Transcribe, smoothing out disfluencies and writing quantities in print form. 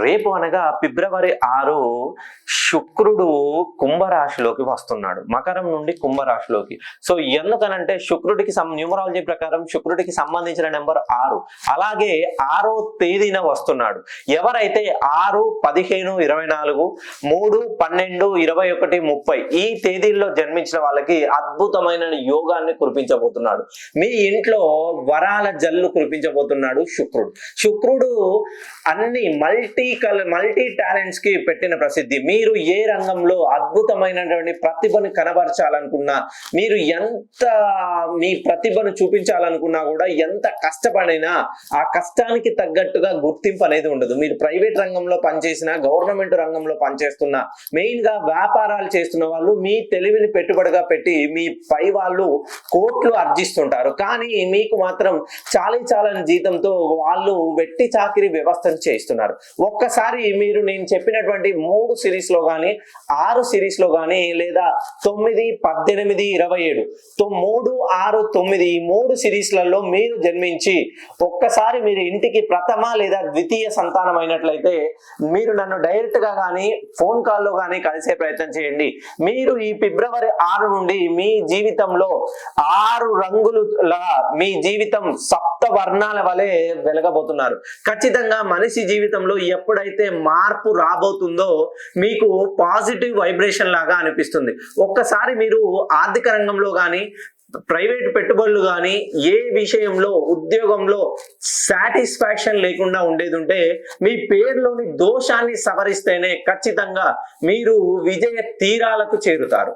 రేపు అనగా ఫిబ్రవరి 6 శుక్రుడు కుంభరాశిలోకి వస్తున్నాడు. మకరం నుండి కుంభరాశిలోకి. సో ఎందుకనంటే శుక్రుడికి న్యూమరాలజీ ప్రకారం శుక్రుడికి సంబంధించిన నెంబర్ 6. అలాగే 6వ తేదీన వస్తున్నాడు. ఎవరైతే 6, 15, 24, 3, 12, 21, 30 ఈ తేదీల్లో జన్మించిన వాళ్ళకి అద్భుతమైన యోగాన్ని కురిపించబోతున్నాడు. మీ ఇంట్లో వరాల జల్లు కురిపించబోతున్నాడు శుక్రుడు. శుక్రుడు అన్ని మల్టీ టాలెంట్స్ కి పెట్టిన ప్రసిద్ధి. మీరు ఏ రంగంలో అద్భుతమైనటువంటి ప్రతిభను కనబరచాలనుకున్నా, మీరు ఎంత మీ ప్రతిభను చూపించాలనుకున్నా కూడా ఎంత కష్టపడినా ఆ కష్టానికి తగ్గట్టుగా గుర్తింపు అనేది ఉండదు. మీరు ప్రైవేట్ రంగంలో పనిచేసినా, గవర్నమెంట్ రంగంలో పనిచేస్తున్నా, మెయిన్ గా వ్యాపారాలు చేస్తున్న వాళ్ళు మీ తెలివిని పెట్టుబడిగా పెట్టి మీ పై వాళ్ళు కోట్లు ఆర్జిస్తుంటారు. కానీ మీకు మాత్రం చాలని జీతంతో వాళ్ళు వెట్టి చాకిరి వ్యవస్థను చేస్తున్నారు. ఒక్కసారి మీరు నేను చెప్పినటువంటి 3 సిరీస్ లో గానీ 6 సిరీస్ లో గానీ లేదా 9, 18, 27 3, 6, 9 ఈ 3 సిరీస్లలో మీరు జన్మించి ఒక్కసారి మీరు ఇంటికి ప్రథమ లేదా ద్వితీయ సంతానం అయినట్లయితే మీరు నన్ను డైరెక్ట్ గా కానీ ఫోన్ కాల్లో కానీ కలిసే ప్రయత్నం చేయండి. మీరు ఈ ఫిబ్రవరి 6 నుండి మీ జీవితంలో 6 రంగులులా మీ జీవితం సప్త వర్ణాల వలె వెలగబోతున్నారు. ఖచ్చితంగా మనిషి జీవితంలో ఎప్పుడైతే మార్పు రాబోతుందో మీకు పాజిటివ్ వైబ్రేషన్ లాగా అనిపిస్తుంది. ఒక్కసారి మీరు ఆర్థిక రంగంలో కానీ ప్రైవేట్ పెట్టుబడులు కానీ ఏ విషయంలో ఉద్యోగంలో సాటిస్ఫాక్షన్ లేకుండా ఉండేది ఉంటే మీ పేరులోని దోషాన్ని సవరిస్తేనే ఖచ్చితంగా మీరు విజయ తీరాలకు చేరుతారు.